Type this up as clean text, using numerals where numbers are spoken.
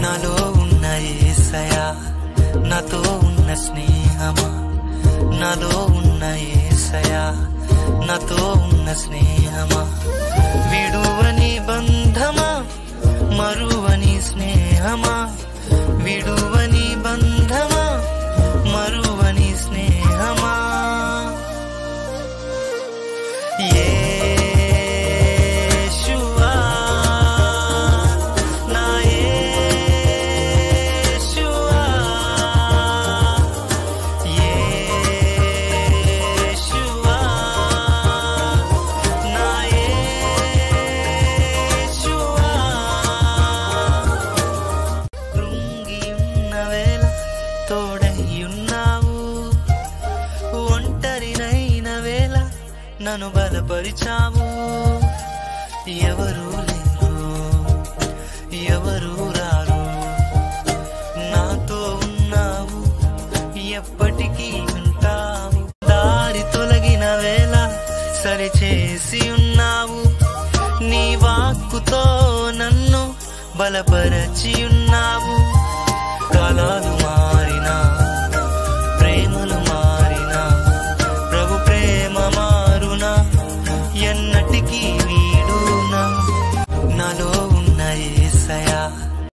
నాలో ఉన్న యేసయ్యా నాతో ఉన్న స్నేహమా, నాలో ఉన్న యేసయ్యా నాతో ఉన్న స్నేహమా, విడువని బంధమా మరువని స్నేహమా, విడువని బంధమా మరువని స్నేహమా. నన్ను బలపరిచావు, ఎవరు లేరు ఎవరు రారు, నాతో ఉన్నావు ఎప్పటికీ ఉంటావు. దారి తొలగిన వేళ సరిచేసి ఉన్నావు, నీ వాక్కుతో నన్ను బలపరచి ఉన్నావు. కాలాలు